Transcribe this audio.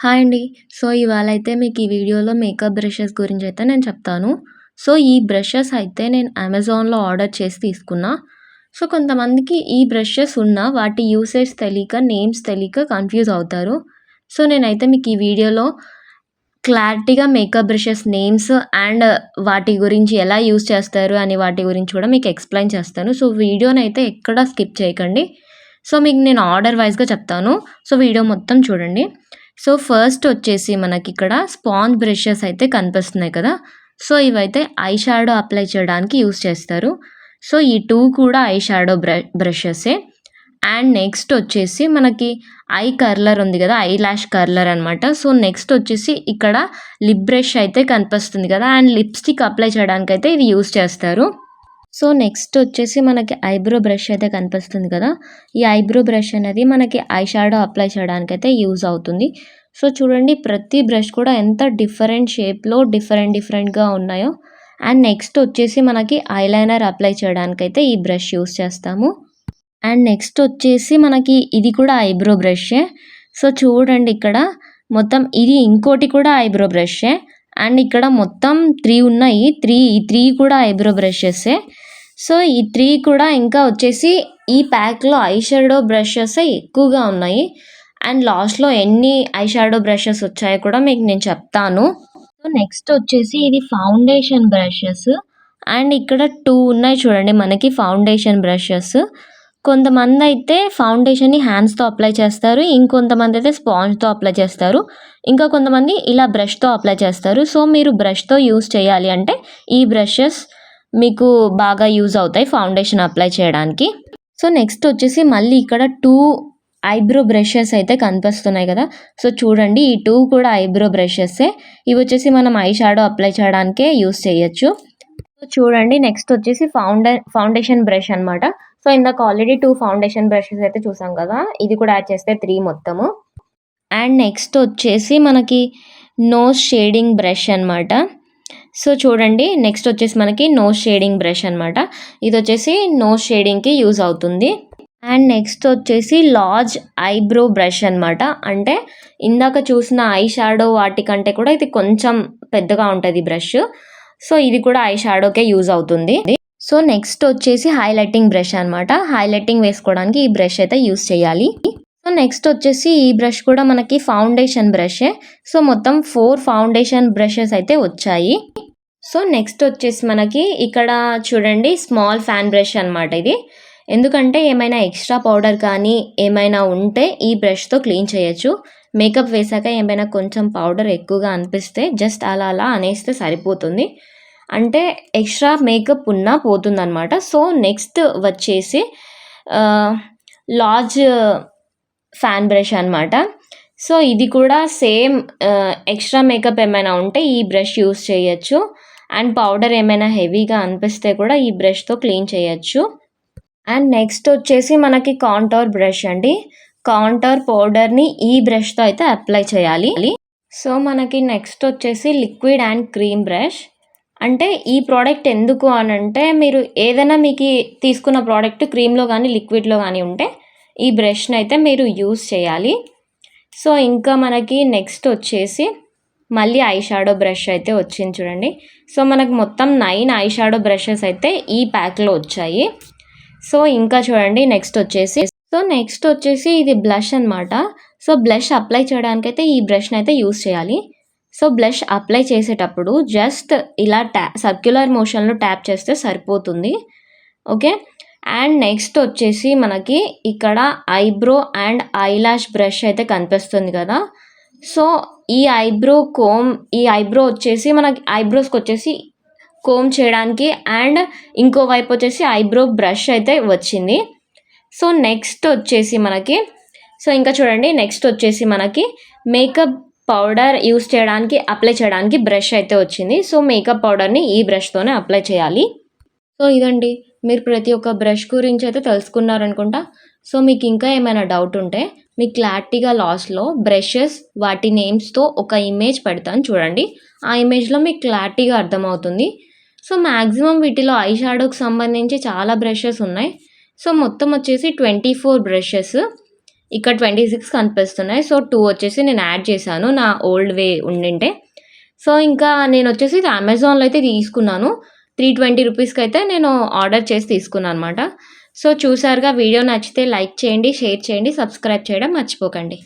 Hi అండి. So, ఇవాళైతే మీకు ఈ వీడియోలో మేకప్ బ్రషెస్ గురించైతే నేను చెప్తాను. సో, ఈ బ్రషెస్ అయితే నేను అమెజాన్‌లో ఆర్డర్ చేసి తీసుకున్నా. సో, కొంతమందికి ఈ బ్రషెస్ ఉన్నా వాటి యూసేజ్ తెలియక, నేమ్స్ తెలియక కన్‌ఫ్యూజ్ అవుతారు. సో, నేనైతే మీకు ఈ వీడియోలో క్లారిటీగా మేకప్ బ్రషెస్ నేమ్స్ అండ్ వాటి గురించి ఎలా యూజ్ చేస్తారు అని వాటి గురించి కూడా మీకు ఎక్స్‌ప్లెయిన్ చేస్తాను. సో, వీడియోనైతే ఎక్కడ స్కిప్ చేయకండి. సో, మీకు నేను ఆర్డర్ వైస్‌గా చెప్తాను. సో, వీడియో మొత్తం చూడండి. సో, ఫస్ట్ వచ్చేసి మనకిక్కడ స్పాంజ్ బ్రషెస్ అయితే కనిపిస్తున్నాయి కదా! సో, ఇవైతే ఐ షాడో అప్లై చేయడానికి యూజ్ చేస్తారు. సో, ఈ 2 కూడా ఐ షాడో బ్రషెసే. అండ్ నెక్స్ట్ వచ్చేసి మనకి ఐ కర్లర్ ఉంది కదా! ఐ లాష్ కర్లర్ అనమాట. సో, నెక్స్ట్ వచ్చేసి ఇక్కడ లిప్ బ్రష్ అయితే కనిపిస్తుంది కదా! అండ్ లిప్‌స్టిక్ అప్లై చేయడానికైతే ఇది యూజ్ చేస్తారు. సో, నెక్స్ట్ వచ్చేసి మనకి ఐబ్రో బ్రష్ అయితే కనిపిస్తుంది కదా! ఈ ఐబ్రో బ్రష్ అనేది మనకి ఐ షాడో అప్లై చేయడానికైతే యూజ్ అవుతుంది. సో, చూడండి ప్రతి బ్రష్ కూడా ఎంత డిఫరెంట్ షేప్‌లో డిఫరెంట్‌గా ఉన్నాయో. అండ్ నెక్స్ట్ వచ్చేసి మనకి ఐలైనర్ అప్లై చేయడానికైతే ఈ బ్రష్ యూజ్ చేస్తాము. అండ్ నెక్స్ట్ వచ్చేసి మనకి ఇది కూడా ఐబ్రో బ్రషే. సో, చూడండి ఇక్కడ మొత్తం ఇది ఇంకోటి కూడా ఐబ్రో బ్రషే. అండ్ ఇక్కడ మొత్తం 3 ఉన్నాయి. ఈ 3 కూడా ఐబ్రో బ్రషెసే. సో, ఈ 3 కూడా ఇంకా వచ్చేసి ఈ ప్యాక్‌లో ఐ షాడో బ్రషెసే ఎక్కువగా ఉన్నాయి. అండ్ లాస్ట్‌లో ఎన్ని ఐ షాడో బ్రషెస్ వచ్చాయో కూడా మీకు నేను చెప్తాను. సో, నెక్స్ట్ వచ్చేసి ఇది ఫౌండేషన్ బ్రషెస్. అండ్ ఇక్కడ 2 ఉన్నాయి చూడండి మనకి ఫౌండేషన్ బ్రషెస్. కొంతమందైతే ఫౌండేషన్‌ని హ్యాండ్స్‌తో అప్లై చేస్తారు. ఇంకొంతమందైతే స్పాంజ్‌తో అప్లై చేస్తారు. ఇంకా కొంతమంది ఇలా బ్రష్‌తో అప్లై చేస్తారు. సో, మీరు బ్రష్‌తో యూజ్ చేయాలి అంటే ఈ బ్రషెస్ మీకు బాగా యూజ్ అవుతాయి ఫౌండేషన్ అప్లై చేయడానికి. సో, నెక్స్ట్ వచ్చేసి మళ్ళీ ఇక్కడ 2 ఐబ్రో బ్రషెస్ అయితే కనిపిస్తున్నాయి కదా! సో, చూడండి ఈ 2 కూడా ఐబ్రో బ్రషెసే. ఇవి వచ్చేసి మనం ఐ షాడో అప్లై చేయడానికే యూజ్ చేయొచ్చు. సో, చూడండి నెక్స్ట్ వచ్చేసి ఫౌండేషన్ బ్రష్ అనమాట. సో, ఇందాక ఆల్రెడీ 2 ఫౌండేషన్ బ్రషెస్ అయితే చూసాం కదా! ఇది కూడా యాడ్ చేస్తే 3 మొత్తము. అండ్ నెక్స్ట్ వచ్చేసి మనకి నోస్ షేడింగ్ బ్రష్ అనమాట. సో, చూడండి నెక్స్ట్ వచ్చేసి మనకి నోస్ షేడింగ్ బ్రష్ అనమాట. ఇది వచ్చేసి నోస్ షేడింగ్‌కి యూజ్ అవుతుంది. అండ్ నెక్స్ట్ వచ్చేసి లార్జ్ ఐబ్రో బ్రష్ అనమాట. అంటే ఇందాక చూసిన ఐ షాడో వాటికంటే కూడా ఇది కొంచెం పెద్దగా ఉంటది బ్రష్. సో, ఇది కూడా ఐ షాడోకే యూజ్ అవుతుంది. సో, నెక్స్ట్ వచ్చేసి హైలైటింగ్ బ్రష్ అనమాట. హైలైటింగ్ వేసుకోవడానికి ఈ బ్రష్ అయితే యూజ్ చేయాలి. సో, నెక్స్ట్ వచ్చేసి ఈ బ్రష్ కూడా మనకి ఫౌండేషన్ బ్రషే. సో, మొత్తం 4 ఫౌండేషన్ బ్రషెస్ అయితే వచ్చాయి. సో, నెక్స్ట్ వచ్చేసి మనకి ఇక్కడ చూడండి స్మాల్ ఫ్యాన్ బ్రష్ అనమాట ఇది. ఎందుకంటే ఏమైనా ఎక్స్ట్రా పౌడర్ కానీ ఏమైనా ఉంటే ఈ బ్రష్‌తో క్లీన్ చేయొచ్చు. మేకప్ వేశాక ఏమైనా కొంచెం పౌడర్ ఎక్కువగా అనిపిస్తే జస్ట్ అలా అనేస్తే సరిపోతుంది. అంటే ఎక్స్ట్రా మేకప్ ఉన్నా పోతుందనమాట. సో, నెక్స్ట్ వచ్చేసి లార్జ్ ఫ్యాన్ బ్రష్ అనమాట. సో, ఇది కూడా సేమ్ ఎక్స్ట్రా మేకప్ ఏమైనా ఉంటే ఈ బ్రష్ యూజ్ చేయొచ్చు. అండ్ పౌడర్ ఏమైనా హెవీగా అనిపిస్తే కూడా ఈ బ్రష్‌తో క్లీన్ చేయొచ్చు. అండ్ నెక్స్ట్ వచ్చేసి మనకి కాంటోర్ బ్రష్ అండి. కాంటోర్ పౌడర్‌ని ఈ బ్రష్‌తో అయితే అప్లై చేయాలి. సో, మనకి నెక్స్ట్ వచ్చేసి లిక్విడ్ అండ్ క్రీమ్ బ్రష్. అంటే ఈ ప్రోడక్ట్ ఎందుకు అనంటే మీరు ఏదైనా మీకి తీసుకున్న ప్రోడక్ట్ క్రీమ్‌లో గానీ, లిక్విడ్‌లో గానీ ఉంటే ఈ బ్రష్‌ని అయితే మీరు యూజ్ చేయాలి. సో, ఇంకా మనకి నెక్స్ట్ వచ్చేసి మళ్ళీ ఐ షాడో బ్రష్ అయితే వచ్చింది చూడండి. సో, మనకు మొత్తం 9 ఐ షాడో బ్రషెస్ అయితే ఈ ప్యాక్‌లో వచ్చాయి. సో, ఇంకా చూడండి నెక్స్ట్ వచ్చేసి ఇది బ్లష్ అనమాట. సో, బ్లష్ అప్లై చేయడానికైతే ఈ బ్రష్‌ని అయితే యూజ్ చేయాలి. సో, బ్లష్ అప్లై చేసేటప్పుడు జస్ట్ ఇలా సర్క్యులర్ మోషన్‌లో ట్యాప్ చేస్తే సరిపోతుంది. ఓకే. అండ్ నెక్స్ట్ వచ్చేసి మనకి ఇక్కడ ఐబ్రో అండ్ ఐలాష్ బ్రష్ అయితే కనిపిస్తుంది కదా! సో, ఈ ఐబ్రో వచ్చేసి మనకి ఐబ్రోస్‌కొచ్చేసి కోమ్ చేయడానికి అండ్ ఇంకో వైపు వచ్చేసి ఐబ్రో బ్రష్ అయితే వచ్చింది. సో, నెక్స్ట్ వచ్చేసి మనకి ఇంకా చూడండి నెక్స్ట్ వచ్చేసి మనకి మేకప్ పౌడర్ యూజ్ చేయడానికి అప్లై చేయడానికి బ్రష్ అయితే వచ్చింది. సో, మేకప్ పౌడర్‌ని ఈ బ్రష్‌తోనే అప్లై చేయాలి. సో, ఇదండి. మీరు ప్రతి ఒక్క బ్రష్ గురించి అయితే తెలుసుకున్నారనుకుంటా. సో, మీకు ఇంకా ఏమైనా డౌట్ ఉంటే మీకు క్లారిటీగా లాస్ట్‌లో బ్రషెస్ వాటి నేమ్స్‌తో ఒక ఇమేజ్ పెడతాను చూడండి. ఆ ఇమేజ్‌లో మీకు క్లారిటీగా అర్థమవుతుంది. సో, మాక్సిమం వీటిలో ఐ షాడోకి సంబంధించి చాలా బ్రషెస్ ఉన్నాయి. సో, మొత్తం వచ్చేసి 24 బ్రషెస్. ఇక్కడ 26 కనిపిస్తున్నాయి. సో, 2 వచ్చేసి నేను యాడ్ చేశాను. నా ఓల్డ్ వే ఉండింటే. సో, ఇంకా నేనొచ్చేసి ఇది అమెజాన్‌లో అయితే తీసుకున్నాను. 320 రూపీస్‌కైతే నేను ఆర్డర్ చేసి తీసుకున్నాననమాట. సో, చూసారుగా వీడియో నచ్చితే లైక్ చేయండి, షేర్ చేయండి, సబ్స్క్రైబ్ చేయడం మర్చిపోకండి.